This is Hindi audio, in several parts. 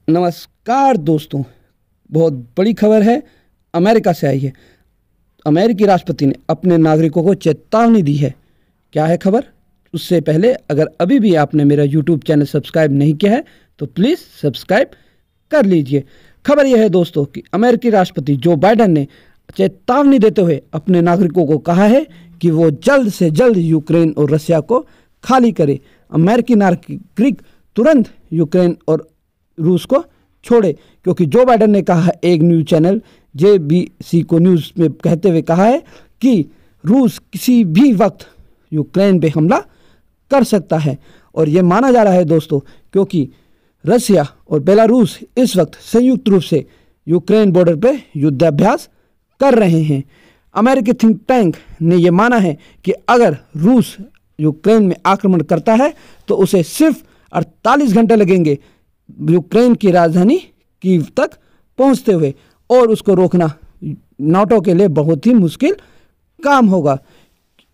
नमस्कार दोस्तों, बहुत बड़ी खबर है अमेरिका से आई है। अमेरिकी राष्ट्रपति ने अपने नागरिकों को चेतावनी दी है। क्या है खबर? उससे पहले अगर अभी भी आपने मेरा यूट्यूब चैनल सब्सक्राइब नहीं किया है तो प्लीज़ सब्सक्राइब कर लीजिए। खबर यह है दोस्तों कि अमेरिकी राष्ट्रपति जो बाइडेन ने चेतावनी देते हुए अपने नागरिकों को कहा है कि वो जल्द से जल्द यूक्रेन और रसिया को खाली करे। अमेरिकी नागरिक तुरंत यूक्रेन और रूस को छोड़े, क्योंकि जो बाइडेन ने कहा है, एक न्यूज़ चैनल JBC को न्यूज़ में कहते हुए कहा है कि रूस किसी भी वक्त यूक्रेन पे हमला कर सकता है। और ये माना जा रहा है दोस्तों, क्योंकि रसिया और बेलारूस इस वक्त संयुक्त रूप से यूक्रेन बॉर्डर पे युद्धाभ्यास कर रहे हैं। अमेरिकी थिंक टैंक ने यह माना है कि अगर रूस यूक्रेन में आक्रमण करता है तो उसे सिर्फ 48 घंटे लगेंगे यूक्रेन की राजधानी कीव तक पहुंचते हुए, और उसको रोकना नाटो के लिए बहुत ही मुश्किल काम होगा।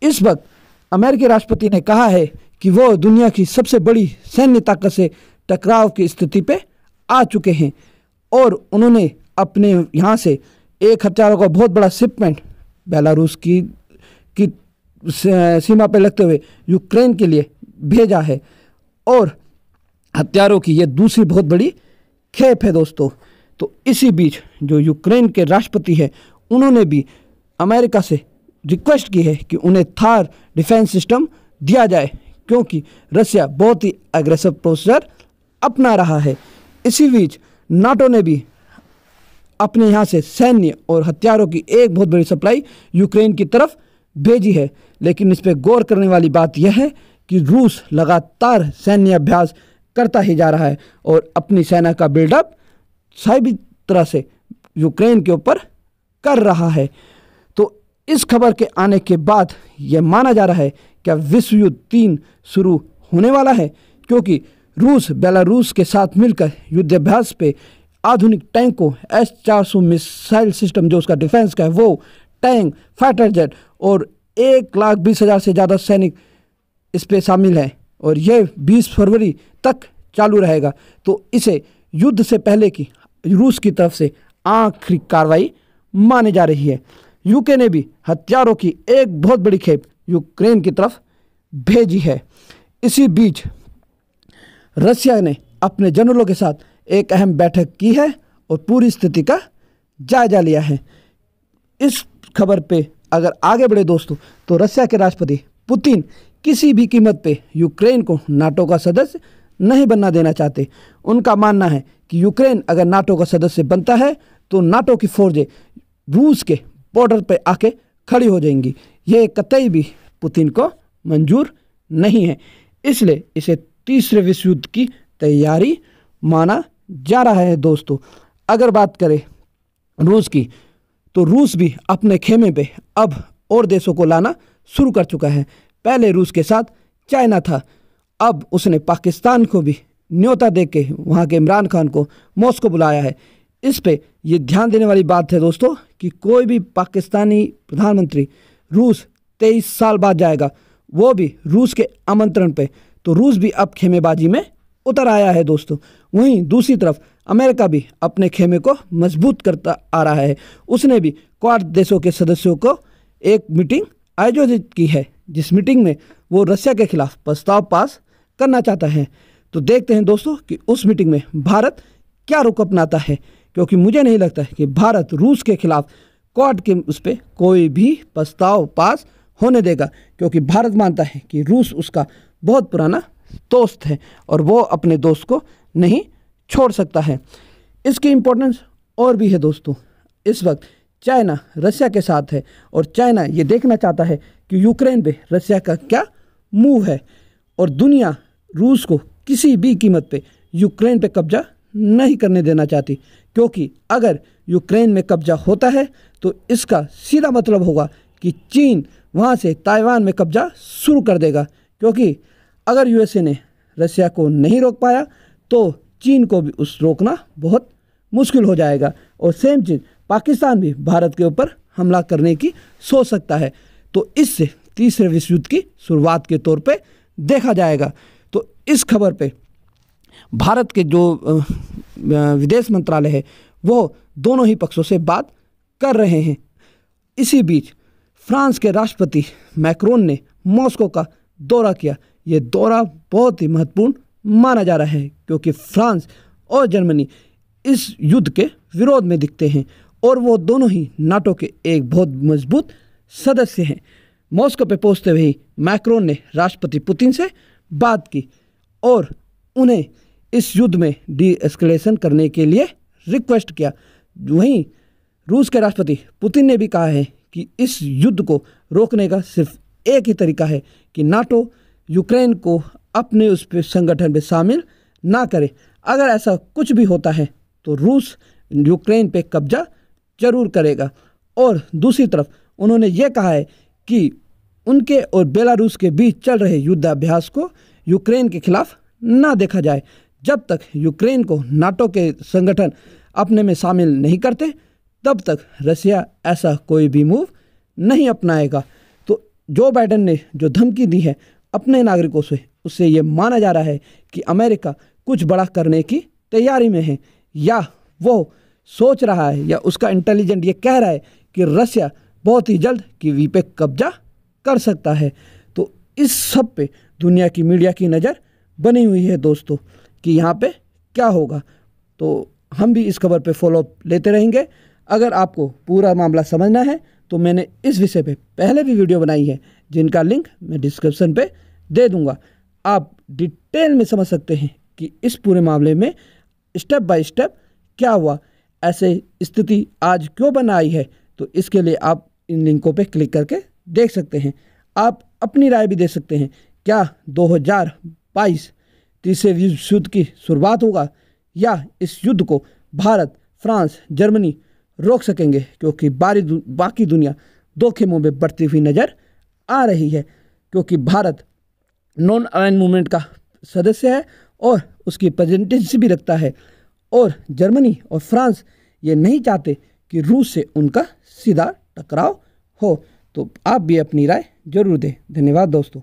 इस वक्त अमेरिकी राष्ट्रपति ने कहा है कि वो दुनिया की सबसे बड़ी सैन्य ताकत से टकराव की स्थिति पे आ चुके हैं, और उन्होंने अपने यहाँ से एक हथियारों का बहुत बड़ा शिपमेंट बेलारूस की सीमा पर लगते हुए यूक्रेन के लिए भेजा है। और हथियारों की यह दूसरी बहुत बड़ी खेप है दोस्तों। तो इसी बीच जो यूक्रेन के राष्ट्रपति है, उन्होंने भी अमेरिका से रिक्वेस्ट की है कि उन्हें थार डिफेंस सिस्टम दिया जाए, क्योंकि रसिया बहुत ही एग्रेसिव प्रोसीजर अपना रहा है। इसी बीच नाटो ने भी अपने यहाँ से सैन्य और हथियारों की एक बहुत बड़ी सप्लाई यूक्रेन की तरफ भेजी है। लेकिन इस पर गौर करने वाली बात यह है कि रूस लगातार सैन्य अभ्यास करता ही जा रहा है और अपनी सेना का बिल्डअप सभी तरह से यूक्रेन के ऊपर कर रहा है। तो इस खबर के आने के बाद यह माना जा रहा है कि विश्व युद्ध 3 शुरू होने वाला है, क्योंकि रूस बेलारूस के साथ मिलकर युद्धाभ्यास पे आधुनिक टैंकों S-400 मिसाइल सिस्टम जो उसका डिफेंस का है, वो टैंक, फाइटर जेट और 1,20,000 से ज़्यादा सैनिक इस पे शामिल हैं, और यह 20 फरवरी तक चालू रहेगा। तो इसे युद्ध से पहले की रूस की तरफ से आखिरी कार्रवाई मानी जा रही है। यूके ने भी हथियारों की एक बहुत बड़ी खेप यूक्रेन की तरफ भेजी है। इसी बीच रसिया ने अपने जनरलों के साथ एक अहम बैठक की है और पूरी स्थिति का जायजा लिया है। इस खबर पे अगर आगे बढ़े दोस्तों, तो रसिया के राष्ट्रपति पुतिन किसी भी कीमत पे यूक्रेन को नाटो का सदस्य नहीं बनना देना चाहते। उनका मानना है कि यूक्रेन अगर नाटो का सदस्य बनता है तो नाटो की फौजें रूस के बॉर्डर पे आके खड़ी हो जाएंगी। ये कतई भी पुतिन को मंजूर नहीं है, इसलिए इसे तीसरे विश्व युद्ध की तैयारी माना जा रहा है दोस्तों। अगर बात करें रूस की, तो रूस भी अपने खेमे पे अब और देशों को लाना शुरू कर चुका है। पहले रूस के साथ चाइना था, अब उसने पाकिस्तान को भी न्योता दे के वहाँ के इमरान खान को मॉस्को बुलाया है। इस पे ये ध्यान देने वाली बात है दोस्तों कि कोई भी पाकिस्तानी प्रधानमंत्री रूस 23 साल बाद जाएगा, वो भी रूस के आमंत्रण पे। तो रूस भी अब खेमेबाजी में उतर आया है दोस्तों। वहीं दूसरी तरफ अमेरिका भी अपने खेमे को मजबूत करता आ रहा है। उसने भी क्वाड देशों के सदस्यों को एक मीटिंग आयोजित की है, जिस मीटिंग में वो रसिया के खिलाफ प्रस्ताव पास करना चाहता है। तो देखते हैं दोस्तों कि उस मीटिंग में भारत क्या रुख अपनाता है, क्योंकि मुझे नहीं लगता है कि भारत रूस के खिलाफ क्वाड के उस पर कोई भी प्रस्ताव पास होने देगा, क्योंकि भारत मानता है कि रूस उसका बहुत पुराना दोस्त है और वो अपने दोस्त को नहीं छोड़ सकता है। इसकी इम्पोर्टेंस और भी है दोस्तों। इस वक्त चाइना रसिया के साथ है और चाइना ये देखना चाहता है कि यूक्रेन पे रसिया का क्या मूव है, और दुनिया रूस को किसी भी कीमत पे यूक्रेन पे कब्जा नहीं करने देना चाहती, क्योंकि अगर यूक्रेन में कब्जा होता है तो इसका सीधा मतलब होगा कि चीन वहाँ से ताइवान में कब्जा शुरू कर देगा। क्योंकि अगर USA ने रसिया को नहीं रोक पाया तो चीन को भी उस रोकना बहुत मुश्किल हो जाएगा, और सेम चीज़ पाकिस्तान भी भारत के ऊपर हमला करने की सोच सकता है। तो इससे तीसरे विश्व युद्ध की शुरुआत के तौर पे देखा जाएगा। तो इस खबर पे भारत के जो विदेश मंत्रालय है वो दोनों ही पक्षों से बात कर रहे हैं। इसी बीच फ्रांस के राष्ट्रपति मैक्रोन ने मॉस्को का दौरा किया। ये दौरा बहुत ही महत्वपूर्ण माना जा रहा है क्योंकि फ्रांस और जर्मनी इस युद्ध के विरोध में दिखते हैं और वो दोनों ही नाटो के एक बहुत मजबूत सदस्य हैं। मॉस्को पे पहुंचते हुए ही मैक्रोन ने राष्ट्रपति पुतिन से बात की और उन्हें इस युद्ध में डी एस्केलेशन करने के लिए रिक्वेस्ट किया। वहीं रूस के राष्ट्रपति पुतिन ने भी कहा है कि इस युद्ध को रोकने का सिर्फ एक ही तरीका है कि नाटो यूक्रेन को अपने उस पे संगठन में शामिल ना करे। अगर ऐसा कुछ भी होता है तो रूस यूक्रेन पे कब्जा जरूर करेगा। और दूसरी तरफ उन्होंने ये कहा है कि उनके और बेलारूस के बीच चल रहे युद्धाभ्यास को यूक्रेन के खिलाफ ना देखा जाए। जब तक यूक्रेन को नाटो के संगठन अपने में शामिल नहीं करते तब तक रसिया ऐसा कोई भी मूव नहीं अपनाएगा। तो जो बाइडेन ने जो धमकी दी है अपने नागरिकों से, उससे ये माना जा रहा है कि अमेरिका कुछ बड़ा करने की तैयारी में है, या वो सोच रहा है या उसका इंटेलिजेंट ये कह रहा है कि रसिया बहुत ही जल्द कीवी पे कब्जा कर सकता है। तो इस सब पे दुनिया की मीडिया की नज़र बनी हुई है दोस्तों कि यहाँ पे क्या होगा। तो हम भी इस खबर पे फॉलोअप लेते रहेंगे। अगर आपको पूरा मामला समझना है तो मैंने इस विषय पे पहले भी वीडियो बनाई है जिनका लिंक मैं डिस्क्रिप्शन पे दे दूंगा। आप डिटेल में समझ सकते हैं कि इस पूरे मामले में स्टेप बाय स्टेप क्या हुआ, ऐसे स्थिति आज क्यों बन आई है। तो इसके लिए आप इन लिंकों पे क्लिक करके देख सकते हैं। आप अपनी राय भी दे सकते हैं। क्या 2022 तीसरे विश्व युद्ध की शुरुआत होगा या इस युद्ध को भारत, फ्रांस, जर्मनी रोक सकेंगे, क्योंकि बाकी दुनिया दो खेमों में बढ़ती हुई नज़र आ रही है। क्योंकि भारत नॉन अलाइंड मूवमेंट का सदस्य है और उसकी प्रेजेंटेशन भी रखता है, और जर्मनी और फ्रांस ये नहीं चाहते कि रूस से उनका सीधा टकराव हो। तो आप भी अपनी राय जरूर दें। धन्यवाद दोस्तों।